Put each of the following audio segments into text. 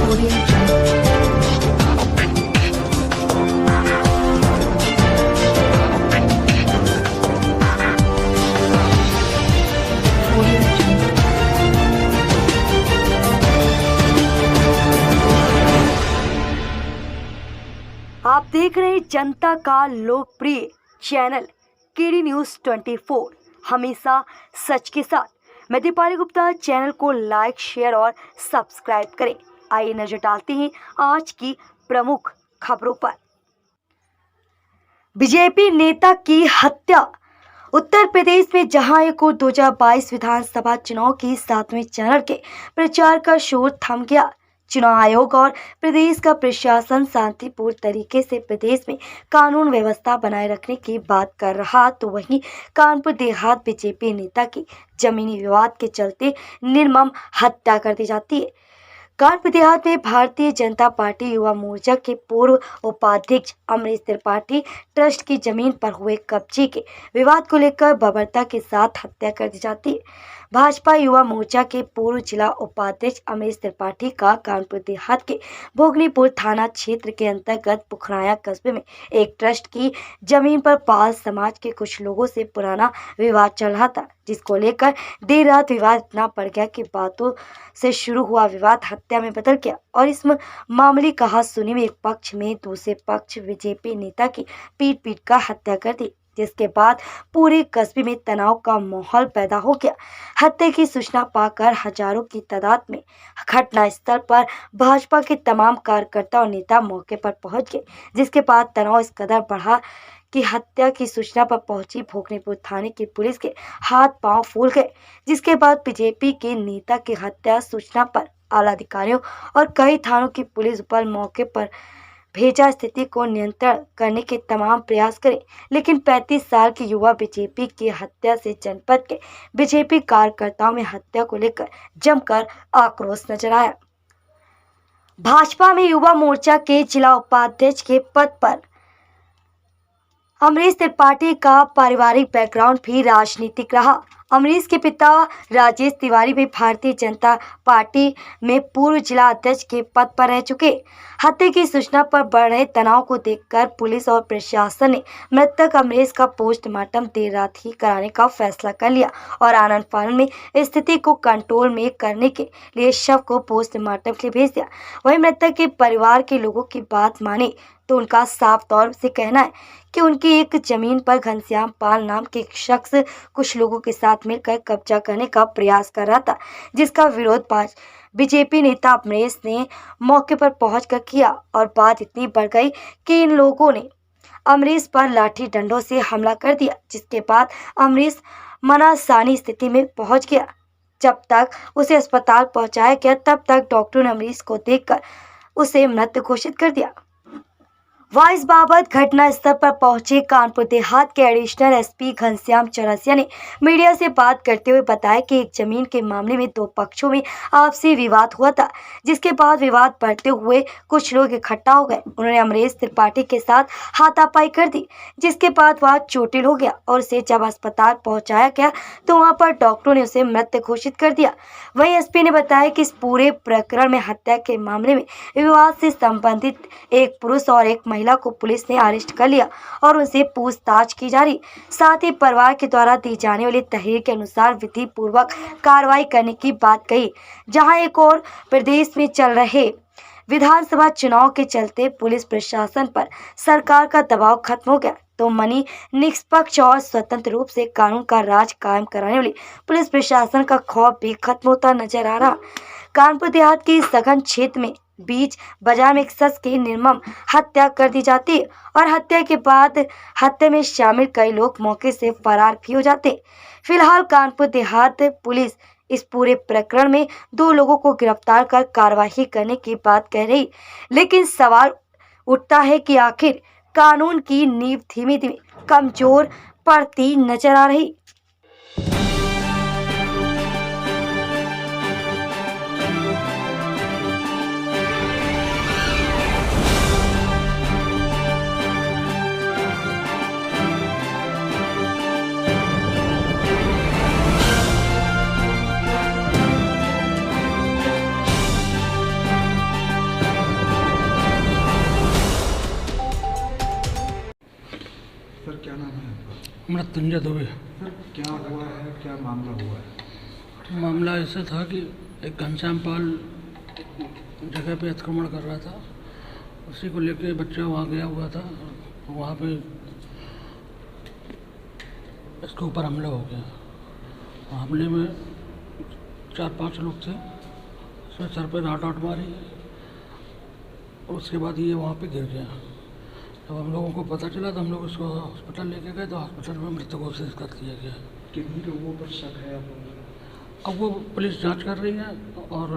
Audio Jungle. Audio Jungle. आप देख रहे हैं जनता का लोकप्रिय चैनल केडी न्यूज़ 24, हमेशा सच के साथ। मैं दीपाली गुप्ता। चैनल को लाइक, शेयर और सब्सक्राइब करें। आइए नजर डालते हैं आज की प्रमुख खबरों पर। बीजेपी नेता की हत्या। उत्तर प्रदेश में जहां एक और 2022 विधानसभा चुनाव के 7वें चरण के प्रचार का शोर थम गया, चुनाव आयोग और प्रदेश का प्रशासन शांतिपूर्ण तरीके से प्रदेश में कानून व्यवस्था बनाए रखने की बात कर रहा, तो वहीं कानपुर देहात बीजेपी नेता की जमीनी विवाद के चलते निर्मम हत्या कर दी जाती है। कानपुर देहात में भारतीय जनता पार्टी युवा मोर्चा के पूर्व उपाध्यक्ष अमरीश त्रिपाठी ट्रस्ट की जमीन पर हुए कब्जे के विवाद को लेकर बर्बरता के साथ हत्या कर दी जाती है। भाजपा युवा मोर्चा के पूर्व जिला उपाध्यक्ष अमरीश त्रिपाठी का कानपुर देहात के भोगनीपुर थाना क्षेत्र के अंतर्गत पुखराया कस्बे में एक ट्रस्ट की जमीन पर पाल समाज के कुछ लोगों से पुराना विवाद चल रहा था, जिसको लेकर देर रात विवाद इतना बढ़ गया कि बातों से शुरू हुआ विवाद हत्या में बदल गया और इस मामले कहासुनी में एक पक्ष में दूसरे पक्ष बीजेपी नेता की पीट कर हत्या कर दी, जिसके बाद पूरे कस्बे में तनाव का माहौल पैदा हो गया। हत्या की सूचना पाकर हजारों की तादाद में घटनास्थल पर भाजपा के तमाम कार्यकर्ता और नेता मौके पर पहुंच गए, जिसके बाद तनाव इस कदर बढ़ा कि हत्या की सूचना पर पहुंची भोगनीपुर थाने की पुलिस के हाथ पांव फूल गए, जिसके बाद बीजेपी के नेता की हत्या सूचना पर आला अधिकारियों और कई थानों की पुलिस बल मौके पर भेजा स्थिति को नियंत्रण करने के तमाम प्रयास करे, लेकिन 35 साल के युवा बीजेपी की हत्या से जनपद के बीजेपी कार्यकर्ताओं में हत्या को लेकर जमकर आक्रोश नजर आया। भाजपा में युवा मोर्चा के जिला उपाध्यक्ष के पद पर अमरीश त्रिपाठी का पारिवारिक बैकग्राउंड भी राजनीतिक रहा। अमरीश के पिता राजेश तिवारी भी भारतीय जनता पार्टी में पूर्व जिला अध्यक्ष के पद पर रह चुके। हत्या की सूचना पर बढ़ रहे तनाव को देखकर पुलिस और प्रशासन ने मृतक अमरीश का पोस्टमार्टम देर रात ही कराने का फैसला कर लिया और आनन फानन में स्थिति को कंट्रोल में करने के लिए शव को पोस्टमार्टम के लिए भेज दिया। वहीं मृतक के परिवार के लोगों की बात माने तो उनका साफ तौर से कहना है कि उनकी एक जमीन पर घनश्याम पाल नाम के एक शख्स कुछ लोगों के साथ मिलकर कब्जा करने का प्रयास कर रहा था, जिसका विरोध बीजेपी नेता अमरीश ने मौके पर पहुंचकर किया और बात इतनी बढ़ गई कि इन लोगों ने अमरीश पर लाठी डंडों से हमला कर दिया, जिसके बाद अमरीश मनासानी स्थिति में पहुंच गया। जब तक उसे अस्पताल पहुंचाया गया तब तक डॉक्टर ने अमरीश को देखकर उसे मृत घोषित कर दिया। वहाँ इस बाबत घटना स्थल पर पहुंचे कानपुर देहात के एडिशनल एसपी घनश्याम चौरसिया ने मीडिया से बात करते हुए बताया कि एक जमीन के मामले में दो पक्षों में आपसी विवाद हुआ था, जिसके बाद विवाद बढ़ते हुए कुछ लोग इकट्ठा हो गए। उन्होंने अमरीश त्रिपाठी के साथ हाथापाई कर दी, जिसके बाद वह चोटिल हो गया और उसे जब अस्पताल पहुंचाया गया तो वहां पर डॉक्टरों ने उसे मृत घोषित कर दिया। वहीं एसपी ने बताया कि इस पूरे प्रकरण में हत्या के मामले में विवाद से संबंधित एक पुरुष और एक महिला को पुलिस ने अरेस्ट कर लिया और उनसे पूछताछ की जा रही। साथ ही परिवार के द्वारा दी जाने वाली तहरीर के अनुसार विधि पूर्वक कार्रवाई करने की बात कही। जहां एक और प्रदेश में चल रहे विधानसभा चुनाव के चलते पुलिस प्रशासन पर सरकार का दबाव खत्म हो गया, तो मनी निष्पक्ष और स्वतंत्र रूप से कानून का राज कायम कराने वाली पुलिस प्रशासन का खौफ भी खत्म होता नजर आ रहा। कानपुर देहात के सघन क्षेत्र में बीच बाजार में एक शख्स की निर्मम हत्या कर दी जाती है और हत्या के बाद हत्या में शामिल कई लोग मौके से फरार भी हो जाते। फिलहाल कानपुर देहात पुलिस इस पूरे प्रकरण में 2 लोगों को गिरफ्तार कर कार्रवाई करने की बात कह रही, लेकिन सवाल उठता है कि आखिर कानून की नींव धीमे धीमे कमजोर पड़ती नजर आ रही। मृत्युंजय दुबे। सर क्या हुआ है, क्या मामला हुआ है? मामला ऐसा था कि एक घनश्याम पाल जगह पे अतिक्रमण कर रहा था, उसी को लेके बच्चा वहाँ गया हुआ था। वहाँ पे इसके ऊपर हमला हो गया। हमले में 4-5 लोग थे, उसमें सर पे राट मारी और उसके बाद ये वहाँ पे गिर गया। जब हम लोगों को पता चला तो हम लोग उसको हॉस्पिटल लेके गए, तो हॉस्पिटल में मृत घोषित कर दिया गया। कितने लोगों पर शक है आप? अब वो पुलिस जांच कर रही है और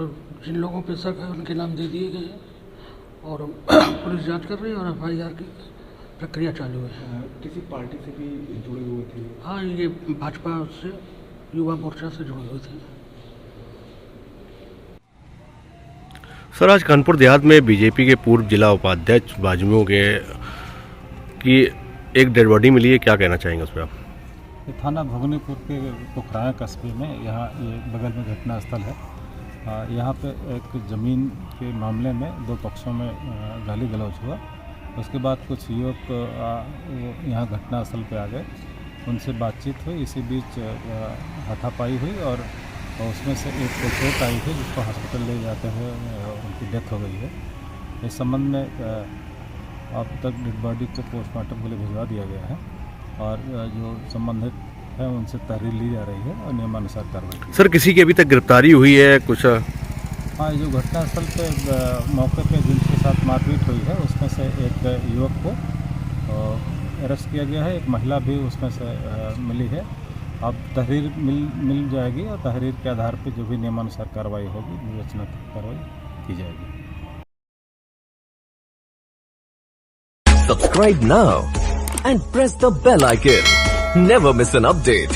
जिन लोगों पे शक है उनके नाम दे दिए गए हैं और पुलिस जांच कर रही है और FIR की प्रक्रिया चालू है। किसी पार्टी से भी जुड़े हुए थे? हाँ, ये भाजपा से युवा मोर्चा से जुड़े हुए थे। सर, आज कानपुर देहात में बीजेपी के पूर्व जिला उपाध्यक्ष बाजमुओं के की एक डेड बॉडी मिली है, क्या कहना चाहेंगे उस पर आप? ये थाना भोगनीपुर के पोखराया कस्बे में यहाँ ये बगल में घटना स्थल है। यहाँ पे एक ज़मीन के मामले में दो पक्षों में गाली गलौज हुआ। उसके बाद कुछ युवक यहाँ घटना स्थल पे आ गए, उनसे बातचीत हुई। इसी बीच हाथापाई हुई और उसमें से एक को चोट आई है, जिसको हॉस्पिटल ले जाते हुए उनकी डेथ हो गई है। इस संबंध में अब तक डेड बॉडी को पोस्टमार्टम के लिए भिजवा दिया गया है और जो संबंधित है उनसे तहरीर ली जा रही है और नियमानुसार कार्रवाई। सर, किसी की अभी तक गिरफ्तारी हुई है कुछ? हाँ, जो घटनास्थल पे मौके पे जिनके साथ मारपीट हुई है उसमें से एक युवक को अरेस्ट किया गया है, एक महिला भी उसमें से मिली है। अब तहरीर मिल जाएगी और तहरीर के आधार पर जो भी नियमानुसार कार्रवाई होगी, विवेचनात्मक कार्रवाई की जाएगी। Subscribe now and press the bell icon. Never miss an update.